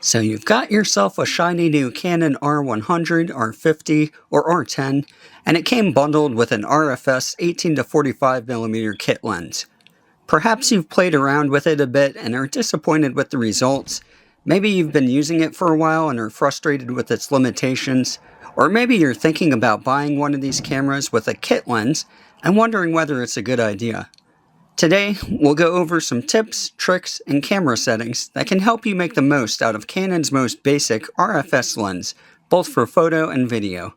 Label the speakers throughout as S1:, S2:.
S1: So you've got yourself a shiny new Canon R100, R50, or R10, and it came bundled with an RF-S 18 to 45mm kit lens. Perhaps you've played around with it a bit and are disappointed with the results. Maybe you've been using it for a while and are frustrated with its limitations. Or maybe you're thinking about buying one of these cameras with a kit lens and wondering whether it's a good idea. Today, we'll go over some tips, tricks, and camera settings that can help you make the most out of Canon's most basic RF-S lens, both for photo and video.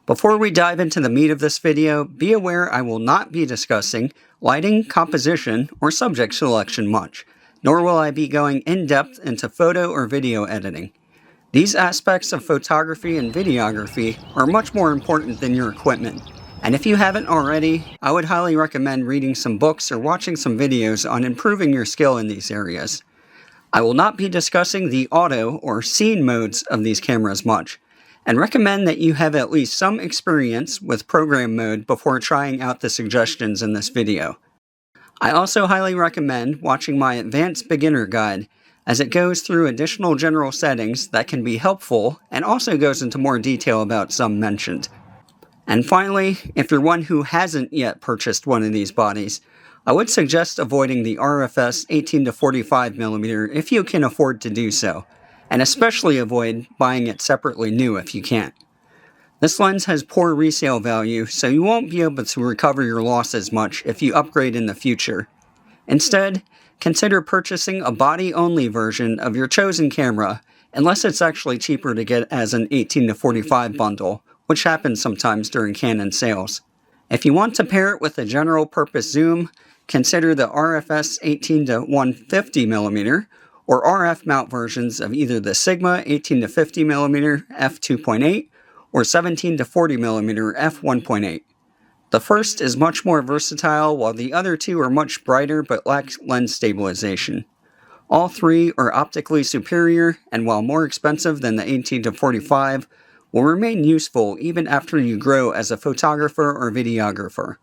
S1: Before we dive into the meat of this video, be aware I will not be discussing lighting, composition, or subject selection much, nor will I be going in-depth into photo or video editing. These aspects of photography and videography are much more important than your equipment. And if you haven't already, I would highly recommend reading some books or watching some videos on improving your skill in these areas. I will not be discussing the auto or scene modes of these cameras much, and recommend that you have at least some experience with program mode before trying out the suggestions in this video. I also highly recommend watching my advanced beginner guide, as it goes through additional general settings that can be helpful and also goes into more detail about some mentioned. And finally, if you're one who hasn't yet purchased one of these bodies, I would suggest avoiding the RF-S 18 to 45mm if you can afford to do so, and especially avoid buying it separately new if you can't. This lens has poor resale value, so you won't be able to recover your losses much if you upgrade in the future. Instead, consider purchasing a body-only version of your chosen camera, unless it's actually cheaper to get as an 18 to 45 bundle, which happens sometimes during Canon sales. If you want to pair it with a general purpose zoom, consider the RF-S 18 to 150mm or RF mount versions of either the Sigma 18 to 50mm f2.8 or 17 to 40mm f1.8. The first is much more versatile, while the other two are much brighter but lack lens stabilization. All three are optically superior, and while more expensive than the 18 to 45, will remain useful even after you grow as a photographer or videographer.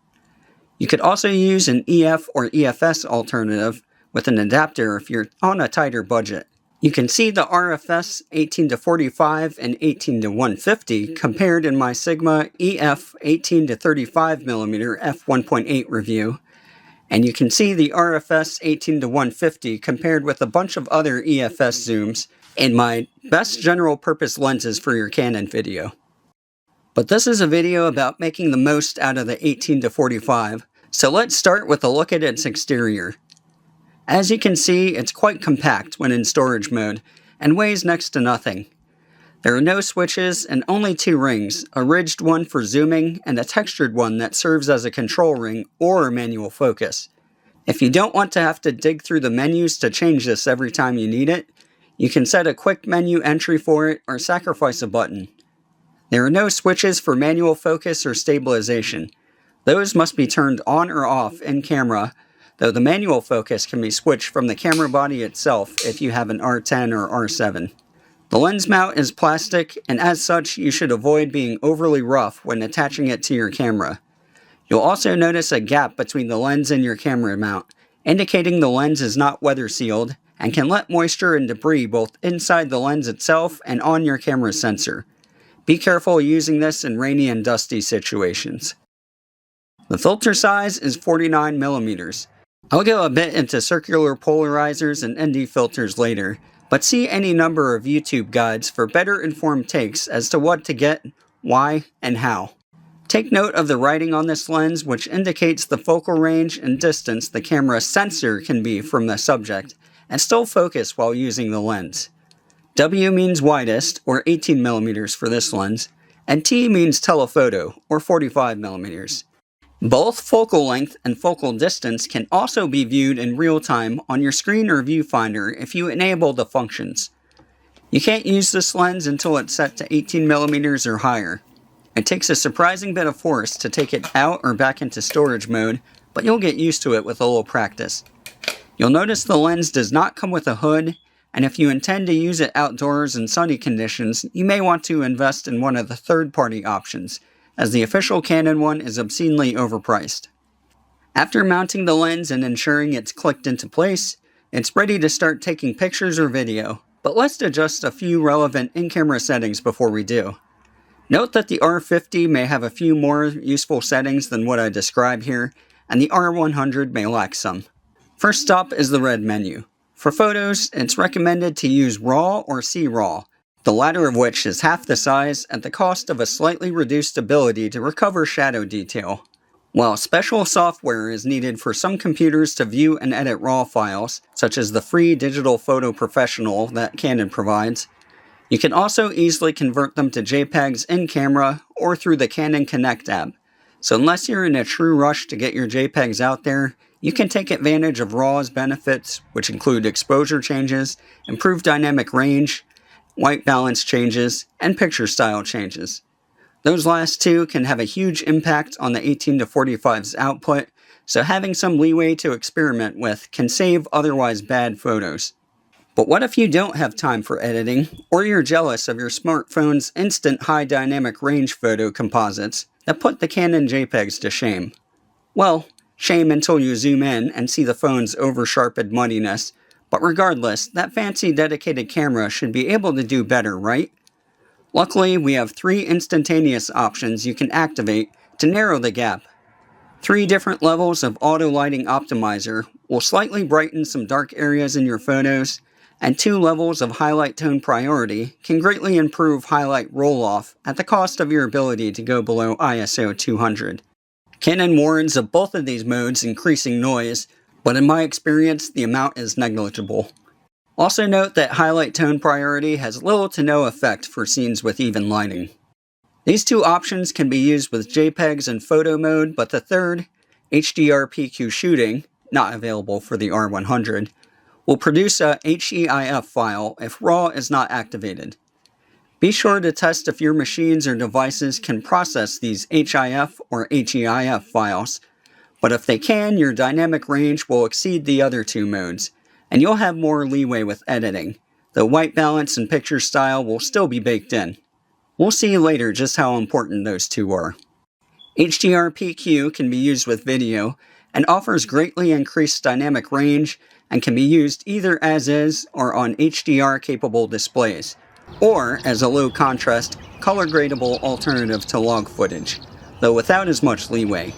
S1: You could also use an EF or EFS alternative with an adapter if you're on a tighter budget. You can see the RF-S 18 to 45 and 18 to 150 compared in my Sigma EF 18 to 35mm f1.8 review, and you can see the RF-S 18 to 150 compared with a bunch of other EFS zooms in my best general purpose lenses for your Canon video. But this is a video about making the most out of the 18 to 45, so let's start with a look at its exterior. As you can see, it's quite compact when in storage mode, and weighs next to nothing. There are no switches and only two rings, a ridged one for zooming and a textured one that serves as a control ring or manual focus. If you don't want to have to dig through the menus to change this every time you need it, you can set a quick menu entry for it or sacrifice a button. There are no switches for manual focus or stabilization. Those must be turned on or off in camera, though the manual focus can be switched from the camera body itself if you have an R10 or R7. The lens mount is plastic, and as such you should avoid being overly rough when attaching it to your camera. You'll also notice a gap between the lens and your camera mount, indicating the lens is not weather sealed and can let moisture and debris both inside the lens itself and on your camera sensor. Be careful using this in rainy and dusty situations. The filter size is 49mm. I'll go a bit into circular polarizers and ND filters later, but see any number of YouTube guides for better informed takes as to what to get, why, and how. Take note of the writing on this lens, which indicates the focal range and distance the camera sensor can be from the subject, and still focus while using the lens. W means widest, or 18mm for this lens, and T means telephoto, or 45mm. Both focal length and focal distance can also be viewed in real time on your screen or viewfinder if you enable the functions. You can't use this lens until it's set to 18mm or higher. It takes a surprising bit of force to take it out or back into storage mode, but you'll get used to it with a little practice. You'll notice the lens does not come with a hood, and if you intend to use it outdoors in sunny conditions, you may want to invest in one of the third-party options, as the official Canon one is obscenely overpriced. After mounting the lens and ensuring it's clicked into place, it's ready to start taking pictures or video. but let's adjust a few relevant in-camera settings before we do. Note that the R50 may have a few more useful settings than what I describe here, and the R100 may lack some. First up is the red menu. For photos, it's recommended to use RAW or C-RAW, the latter of which is half the size at the cost of a slightly reduced ability to recover shadow detail. While special software is needed for some computers to view and edit RAW files, such as the free Digital Photo Professional that Canon provides, you can also easily convert them to JPEGs in-camera or through the Canon Connect app. So unless you're in a true rush to get your JPEGs out there, you can take advantage of RAW's benefits, which include exposure changes, improved dynamic range, white balance changes, and picture style changes. Those last two can have a huge impact on the 18-45's output, so having some leeway to experiment with can save otherwise bad photos. But what if you don't have time for editing, or you're jealous of your smartphone's instant high dynamic range photo composites that put the Canon JPEGs to shame? Well, shame until you zoom in and see the phone's over-sharpened muddiness, but regardless, that fancy dedicated camera should be able to do better, right? Luckily, we have 3 instantaneous options you can activate to narrow the gap. 3 different levels of auto lighting optimizer will slightly brighten some dark areas in your photos, and 2 levels of highlight tone priority can greatly improve highlight roll-off at the cost of your ability to go below ISO 200. Canon warns of both of these modes increasing noise, but in my experience, the amount is negligible. Also note that highlight tone priority has little to no effect for scenes with even lighting. These 2 options can be used with JPEGs in photo mode, but the third, HDR PQ shooting, not available for the R100, will produce a HEIF file if RAW is not activated. Be sure to test if your machines or devices can process these HIF or HEIF files, but if they can, your dynamic range will exceed the other 2 modes, and you'll have more leeway with editing, though white balance and picture style will still be baked in. We'll see later just how important those 2 are. HDR PQ can be used with video and offers greatly increased dynamic range and can be used either as is or on HDR capable displays, or as a low contrast, color gradable alternative to log footage, though without as much leeway.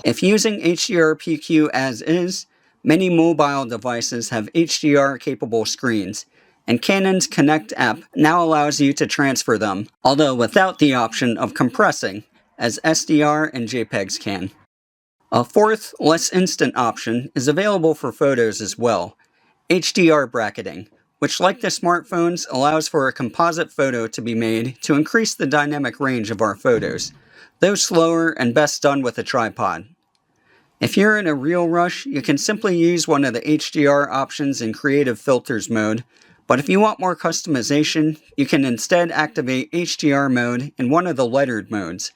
S1: If using HDR PQ as is, many mobile devices have HDR capable screens, and Canon's Connect app now allows you to transfer them, although without the option of compressing, as SDR and JPEGs can. A fourth, less instant option is available for photos as well, HDR Bracketing, which like the smartphones allows for a composite photo to be made to increase the dynamic range of our photos, though slower and best done with a tripod. If you're in a real rush, you can simply use one of the HDR options in Creative Filters mode, but if you want more customization, you can instead activate HDR mode in one of the lettered modes.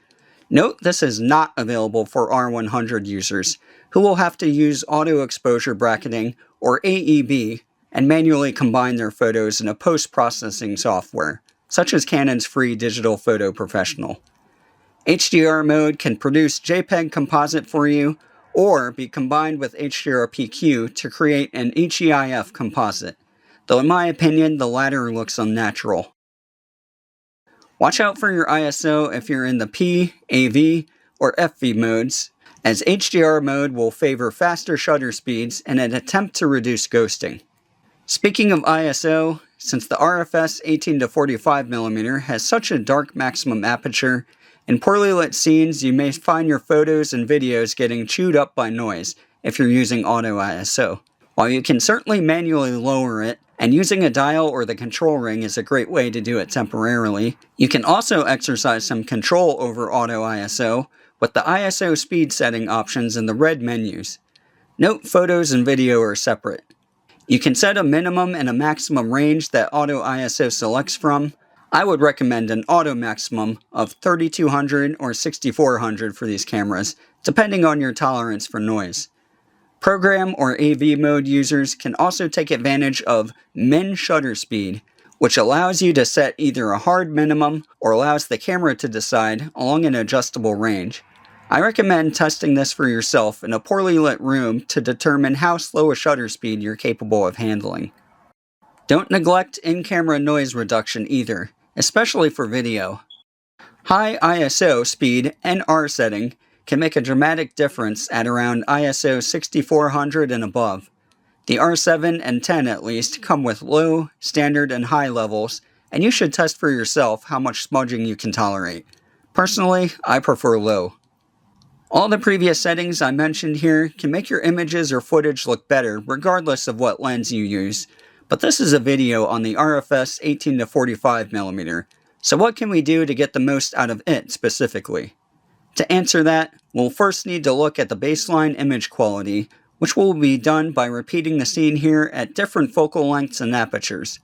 S1: Note this is not available for R100 users, who will have to use Auto Exposure Bracketing, or AEB, and manually combine their photos in a post-processing software, such as Canon's free Digital Photo Professional. HDR mode can produce JPEG composite for you, or be combined with HDR PQ to create an HEIF composite, though in my opinion the latter looks unnatural. Watch out for your ISO if you're in the P, AV, or FV modes, as HDR mode will favor faster shutter speeds in an attempt to reduce ghosting. Speaking of ISO, since the RF-S 18-45mm has such a dark maximum aperture, in poorly lit scenes you may find your photos and videos getting chewed up by noise if you're using auto ISO. While you can certainly manually lower it, and using a dial or the control ring is a great way to do it temporarily, you can also exercise some control over auto ISO with the ISO speed setting options in the red menus. Note photos and video are separate. You can set a minimum and a maximum range that auto ISO selects from. I would recommend an auto maximum of 3200 or 6400 for these cameras, depending on your tolerance for noise. Program or AV mode users can also take advantage of min shutter speed, which allows you to set either a hard minimum or allows the camera to decide along an adjustable range. I recommend testing this for yourself in a poorly lit room to determine how slow a shutter speed you're capable of handling. Don't neglect in-camera noise reduction either, especially for video. High ISO speed and R setting can make a dramatic difference at around ISO 6400 and above. The R7 and 10 at least come with low, standard, and high levels, and you should test for yourself how much smudging you can tolerate. Personally, I prefer low. All the previous settings I mentioned here can make your images or footage look better regardless of what lens you use, but this is a video on the RF-S 18 to 45mm, so what can we do to get the most out of it specifically? To answer that, we'll first need to look at the baseline image quality, which will be done by repeating the scene here at different focal lengths and apertures.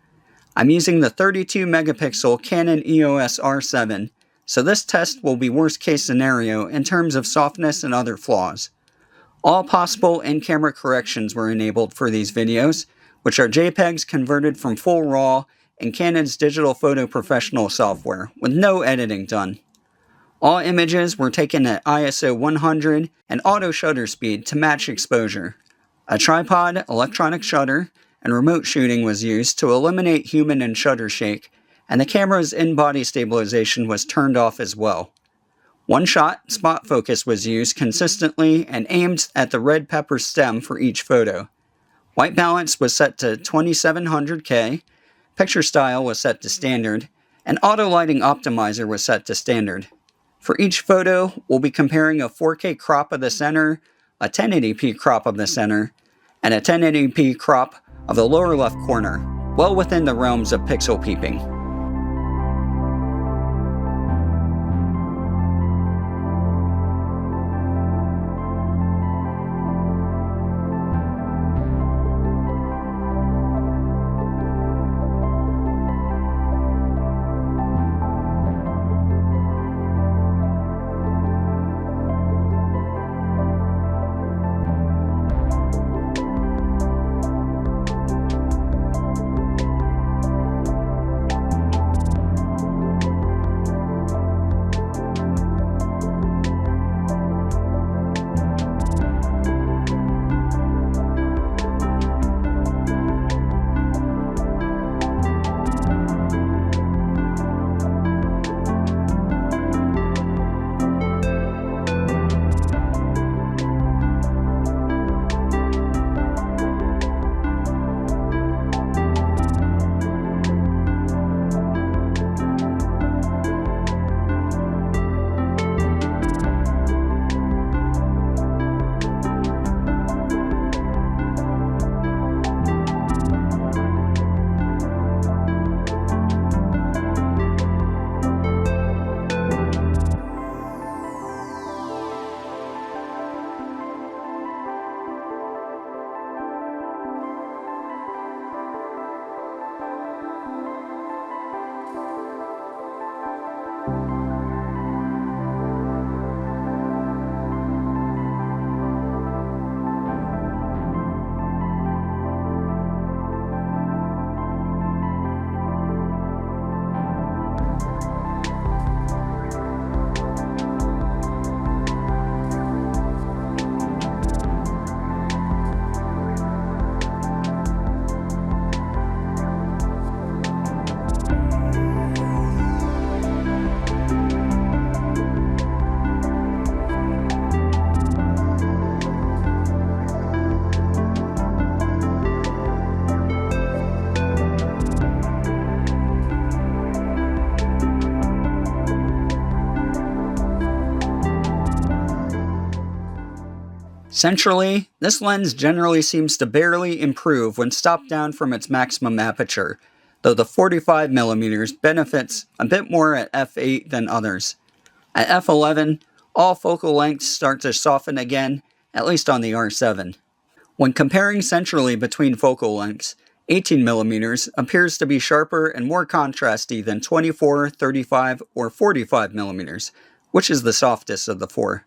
S1: I'm using the 32 megapixel Canon EOS R7, so this test will be worst case scenario in terms of softness and other flaws. All possible in-camera corrections were enabled for these videos, which are JPEGs converted from full RAW in Canon's Digital Photo Professional software, with no editing done. All images were taken at ISO 100 and auto shutter speed to match exposure. A tripod, electronic shutter, and remote shooting was used to eliminate human and shutter shake, and the camera's in-body stabilization was turned off as well. One-shot spot focus was used consistently and aimed at the red pepper stem for each photo. White balance was set to 2700K, picture style was set to standard, and auto lighting optimizer was set to standard. For each photo, we'll be comparing a 4K crop of the center, a 1080p crop of the center, and a 1080p crop of the lower left corner, well within the realms of pixel peeping. Centrally, this lens generally seems to barely improve when stopped down from its maximum aperture, though the 45mm benefits a bit more at f8 than others. At f11, all focal lengths start to soften again, at least on the R7. When comparing centrally between focal lengths, 18mm appears to be sharper and more contrasty than 24, 35, or 45mm, which is the softest of the four.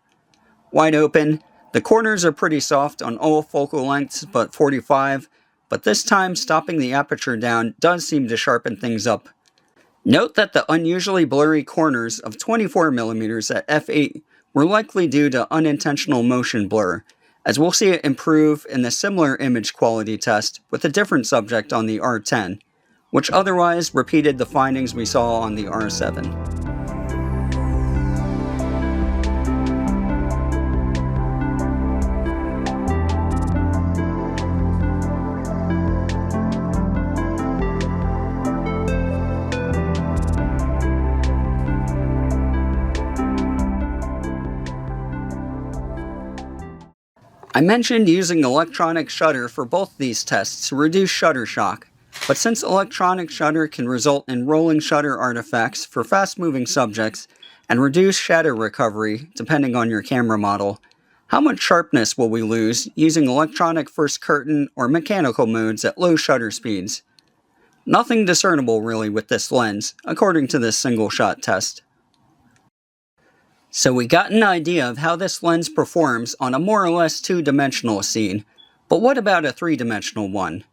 S1: Wide open, the corners are pretty soft on all focal lengths but 45, but this time stopping the aperture down does seem to sharpen things up. Note that the unusually blurry corners of 24mm at f8 were likely due to unintentional motion blur, as we'll see it improve in the similar image quality test with a different subject on the R10. which otherwise repeated the findings we saw on the R7. I mentioned using electronic shutter for both these tests to reduce shutter shock, but since electronic shutter can result in rolling shutter artifacts for fast-moving subjects and reduce shadow recovery depending on your camera model, how much sharpness will we lose using electronic first curtain or mechanical modes at low shutter speeds? Nothing discernible really with this lens, according to this single-shot test. So we got an idea of how this lens performs on a more or less two-dimensional scene, but what about a three-dimensional one?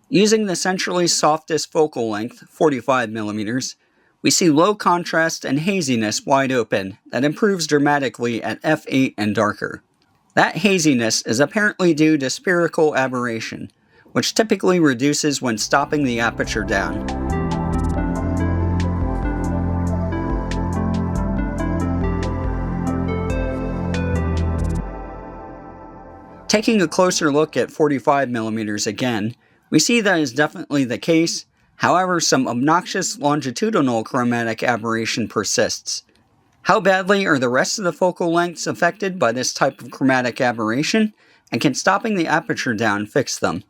S1: Using the centrally softest focal length, 45mm, we see low contrast and haziness wide open that improves dramatically at f8 and darker. That haziness is apparently due to spherical aberration, which typically reduces when stopping the aperture down. Taking a closer look at 45mm again, we see that is definitely the case, however some obnoxious longitudinal chromatic aberration persists. How badly are the rest of the focal lengths affected by this type of chromatic aberration, and can stopping the aperture down fix them?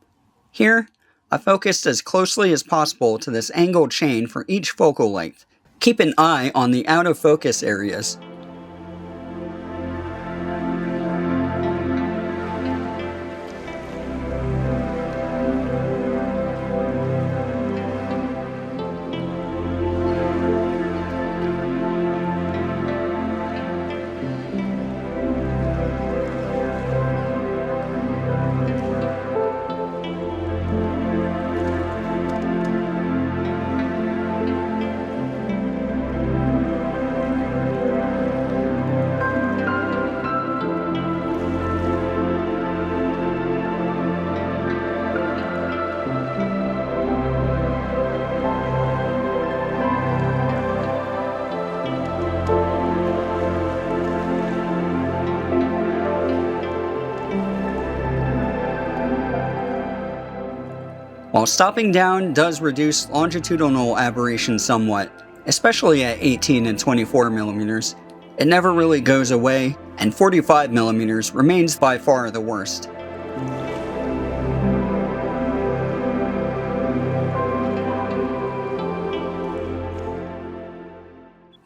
S1: Here, I focused as closely as possible to this angled chain for each focal length. Keep an eye on the out of focus areas. While stopping down does reduce longitudinal aberration somewhat, especially at 18 and 24mm, it never really goes away, and 45mm remains by far the worst.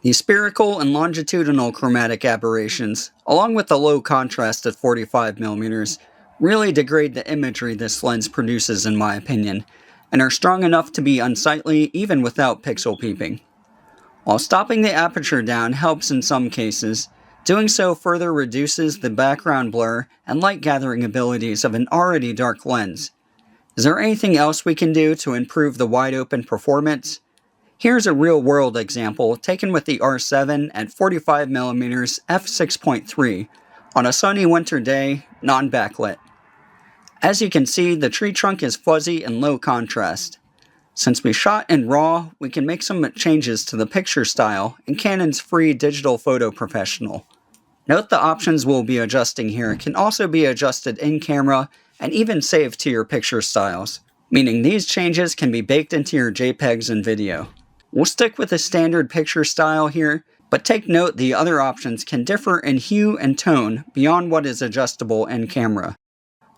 S1: The spherical and longitudinal chromatic aberrations, along with the low contrast at 45mm, really degrade the imagery this lens produces in my opinion, and are strong enough to be unsightly even without pixel peeping. While stopping the aperture down helps in some cases, doing so further reduces the background blur and light gathering abilities of an already dark lens. Is there anything else we can do to improve the wide open performance? Here's a real-world example taken with the R7 at 45mm f6.3 on a sunny winter day, non-backlit. As you can see, the tree trunk is fuzzy and low contrast. Since we shot in RAW, we can make some changes to the picture style in Canon's free Digital Photo Professional. Note the options we'll be adjusting here can also be adjusted in camera and even saved to your picture styles, meaning these changes can be baked into your JPEGs and video. We'll stick with the standard picture style here, but take note the other options can differ in hue and tone beyond what is adjustable in camera.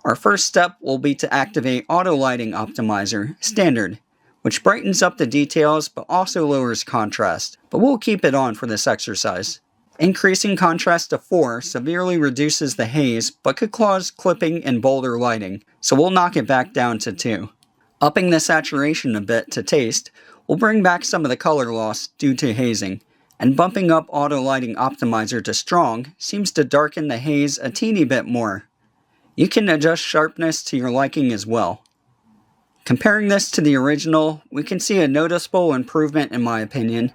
S1: Our first step will be to activate Auto Lighting Optimizer, Standard, which brightens up the details but also lowers contrast, but we'll keep it on for this exercise. Increasing contrast to 4 severely reduces the haze but could cause clipping in bolder lighting, so we'll knock it back down to 2. Upping the saturation a bit to taste will bring back some of the color loss due to hazing, and bumping up Auto Lighting Optimizer to Strong seems to darken the haze a teeny bit more. You can adjust sharpness to your liking as well. Comparing this to the original, we can see a noticeable improvement in my opinion,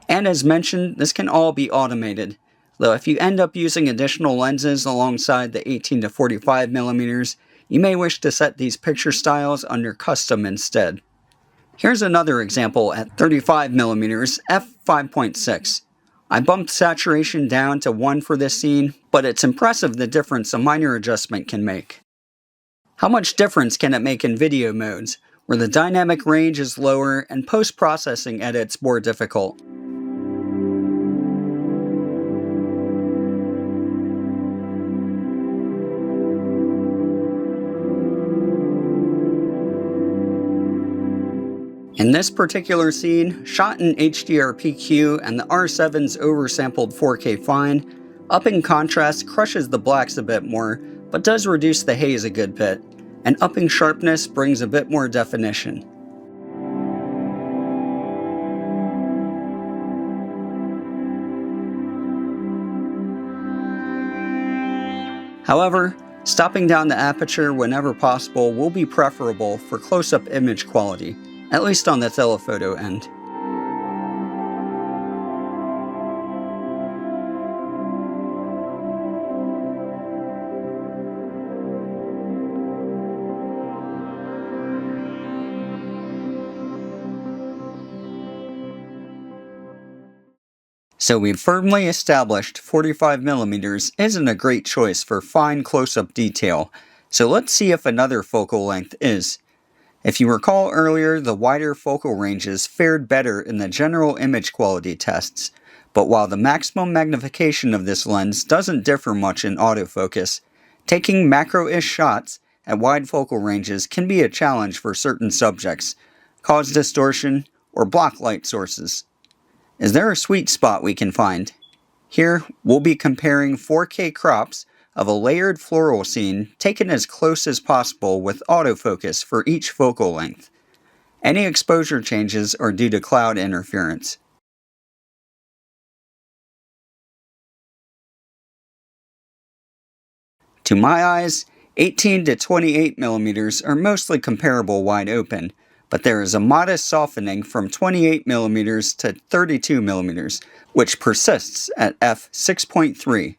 S1: and as mentioned, this can all be automated, though if you end up using additional lenses alongside the 18 to 45mm, you may wish to set these picture styles under custom instead. Here's another example at 35mm f5.6. I bumped saturation down to 1 for this scene, but it's impressive the difference a minor adjustment can make. How much difference can it make in video modes, where the dynamic range is lower and post-processing edits more difficult? In this particular scene, shot in HDR PQ and the R7's oversampled 4K fine, upping contrast crushes the blacks a bit more, but does reduce the haze a good bit, and upping sharpness brings a bit more definition. However, stopping down the aperture whenever possible will be preferable for close-up image quality, at least on the telephoto end. So we've firmly established 45mm isn't a great choice for fine close-up detail, so let's see if another focal length is. If you recall earlier, the wider focal ranges fared better in the general image quality tests, but while the maximum magnification of this lens doesn't differ much in autofocus, taking macro-ish shots at wide focal ranges can be a challenge for certain subjects, cause distortion, or block light sources. Is there a sweet spot we can find? Here, we'll be comparing 4K crops of a layered floral scene taken as close as possible with autofocus for each focal length. Any exposure changes are due to cloud interference. To my eyes, 18 to 28mm are mostly comparable wide open, but there is a modest softening from 28mm to 32mm, which persists at f6.3.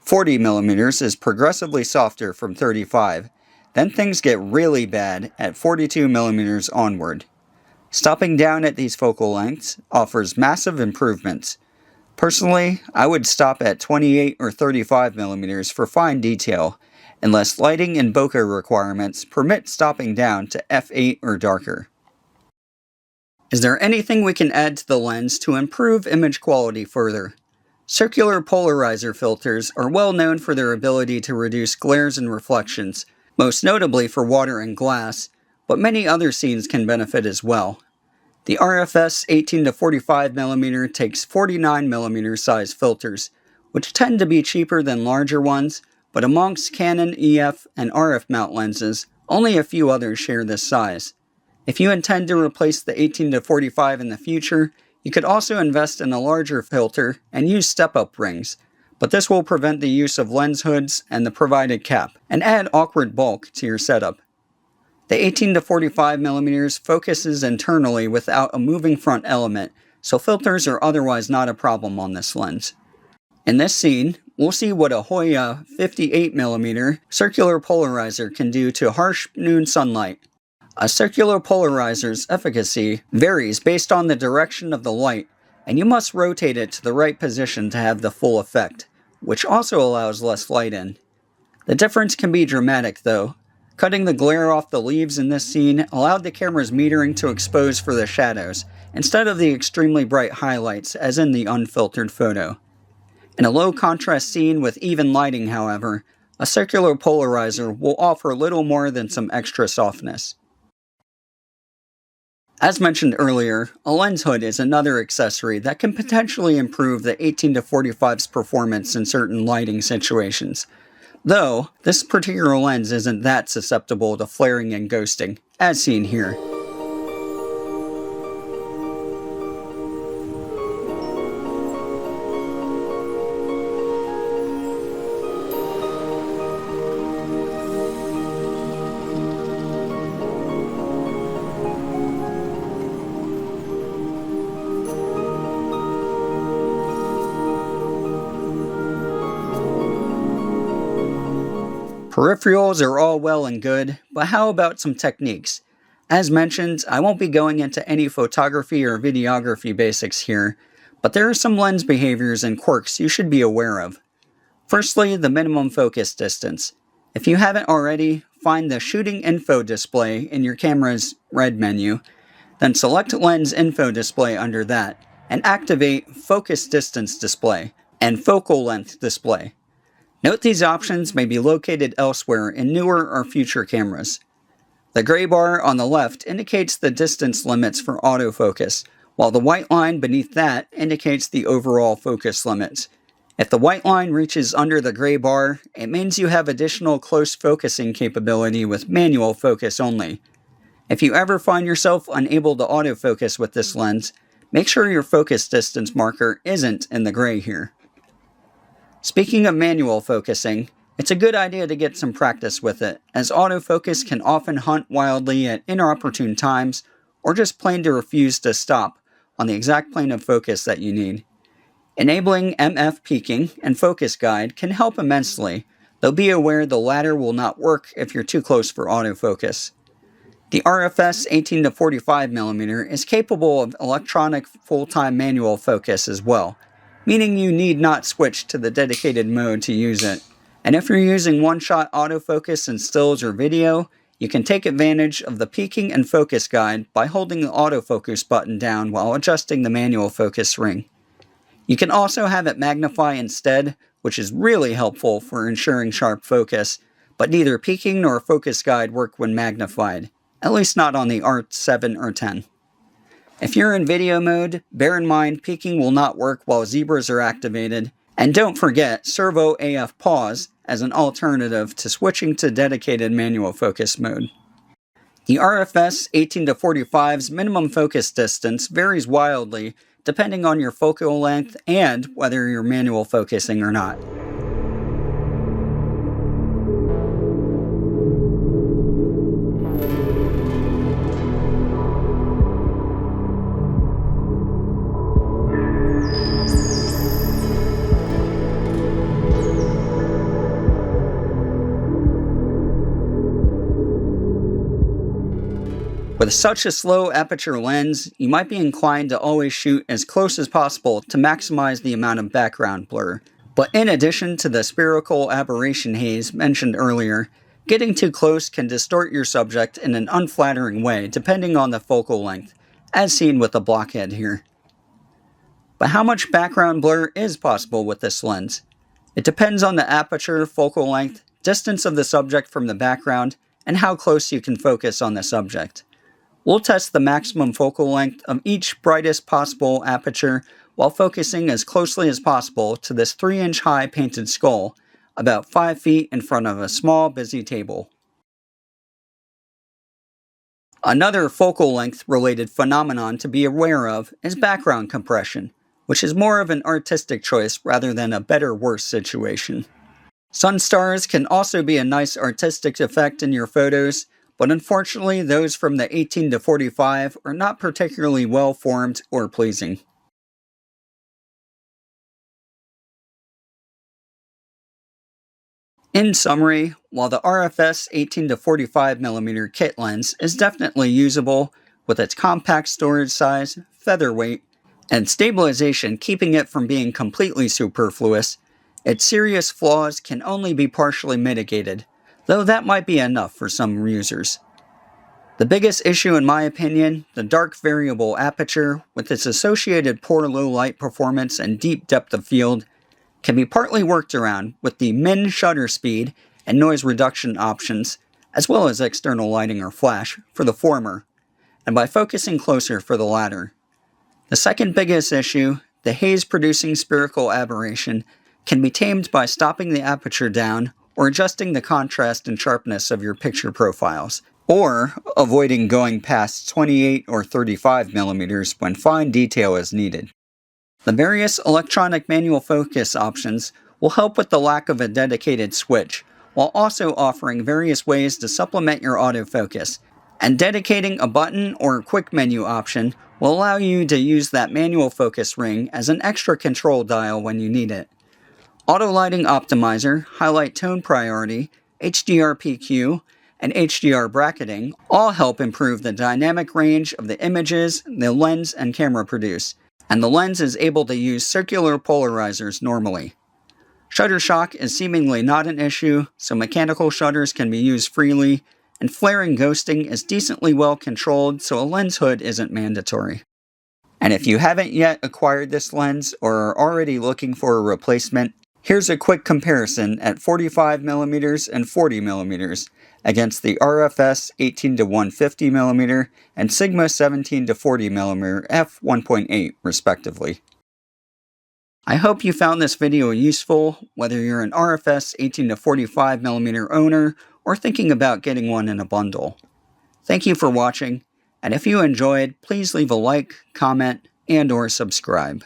S1: 40mm is progressively softer from 35, then things get really bad at 42mm onward. Stopping down at these focal lengths offers massive improvements. Personally, I would stop at 28 or 35mm for fine detail, unless lighting and bokeh requirements permit stopping down to f8 or darker. Is there anything we can add to the lens to improve image quality further? Circular polarizer filters are well known for their ability to reduce glares and reflections, most notably for water and glass, but many other scenes can benefit as well. The RF-S 18 to 45mm takes 49mm size filters, which tend to be cheaper than larger ones, but amongst Canon EF and RF mount lenses, only a few others share this size. If you intend to replace the 18 to 45 in the future, you could also invest in a larger filter and use step-up rings, but this will prevent the use of lens hoods and the provided cap, and add awkward bulk to your setup. The 18 to 45mm focuses internally without a moving front element, so filters are otherwise not a problem on this lens. In this scene, we'll see what a Hoya 58mm circular polarizer can do to harsh noon sunlight. A circular polarizer's efficacy varies based on the direction of the light, and you must rotate it to the right position to have the full effect, which also allows less light in. The difference can be dramatic though. Cutting the glare off the leaves in this scene allowed the camera's metering to expose for the shadows, instead of the extremely bright highlights as in the unfiltered photo. In a low contrast scene with even lighting, however, a circular polarizer will offer little more than some extra softness. As mentioned earlier, a lens hood is another accessory that can potentially improve the 18 to 45's performance in certain lighting situations. Though, this particular lens isn't that susceptible to flaring and ghosting, as seen here. Peripherals are all well and good, but how about some techniques? As mentioned, I won't be going into any photography or videography basics here, but there are some lens behaviors and quirks you should be aware of. Firstly, the minimum focus distance. If you haven't already, find the Shooting Info display in your camera's red menu, then select Lens Info display under that, and activate Focus Distance display and Focal Length display. Note these options may be located elsewhere in newer or future cameras. The gray bar on the left indicates the distance limits for autofocus, while the white line beneath that indicates the overall focus limits. If the white line reaches under the gray bar, it means you have additional close focusing capability with manual focus only. If you ever find yourself unable to autofocus with this lens, make sure your focus distance marker isn't in the gray here. Speaking of manual focusing, it's a good idea to get some practice with it, as autofocus can often hunt wildly at inopportune times, or just plain to refuse to stop on the exact plane of focus that you need. Enabling MF peaking and focus guide can help immensely, though be aware the latter will not work if you're too close for autofocus. The RF-S 18 to 45mm is capable of electronic full-time manual focus as well, meaning you need not switch to the dedicated mode to use it. And if you're using one-shot autofocus in stills or video, you can take advantage of the peaking and focus guide by holding the autofocus button down while adjusting the manual focus ring. You can also have it magnify instead, which is really helpful for ensuring sharp focus, but neither peaking nor focus guide work when magnified, at least not on the R7 or 10. If you're in video mode, bear in mind peaking will not work while zebras are activated, and don't forget servo AF pause as an alternative to switching to dedicated manual focus mode. The RF-S 18 to 45's minimum focus distance varies wildly depending on your focal length and whether you're manual focusing or not. With such a slow aperture lens, you might be inclined to always shoot as close as possible to maximize the amount of background blur. But in addition to the spherical aberration haze mentioned earlier, getting too close can distort your subject in an unflattering way depending on the focal length, as seen with the blockhead here. But how much background blur is possible with this lens? It depends on the aperture, focal length, distance of the subject from the background, and how close you can focus on the subject. We'll test the maximum focal length of each brightest possible aperture while focusing as closely as possible to this 3-inch high painted skull, about 5 feet in front of a small busy table. Another focal length related phenomenon to be aware of is background compression, which is more of an artistic choice rather than a better-worse situation. Sunstars can also be a nice artistic effect in your photos, but unfortunately those from the 18 to 45 are not particularly well formed or pleasing. In summary, while the RF-S 18 to 45mm kit lens is definitely usable with its compact storage size, featherweight, and stabilization keeping it from being completely superfluous, its serious flaws can only be partially mitigated, though that might be enough for some users. The biggest issue in my opinion, the dark variable aperture with its associated poor low light performance and deep depth of field, can be partly worked around with the min shutter speed and noise reduction options, as well as external lighting or flash for the former, and by focusing closer for the latter. The second biggest issue, the haze-producing spherical aberration, can be tamed by stopping the aperture down or adjusting the contrast and sharpness of your picture profiles, or avoiding going past 28 or 35mm when fine detail is needed. The various electronic manual focus options will help with the lack of a dedicated switch, while also offering various ways to supplement your autofocus, and dedicating a button or quick menu option will allow you to use that manual focus ring as an extra control dial when you need it. Auto lighting optimizer, highlight tone priority, HDR PQ, and HDR bracketing all help improve the dynamic range of the images the lens and camera produce, and the lens is able to use circular polarizers normally. Shutter shock is seemingly not an issue, so mechanical shutters can be used freely, and flare and ghosting is decently well controlled, so a lens hood isn't mandatory. And if you haven't yet acquired this lens or are already looking for a replacement, here's a quick comparison at 45mm and 40mm against the RF-S 18-150mm and Sigma 17-40mm f1.8 respectively. I hope you found this video useful, whether you're an RF-S 18-45mm owner or thinking about getting one in a bundle. Thank you for watching, and if you enjoyed, please leave a like, comment, and/or subscribe.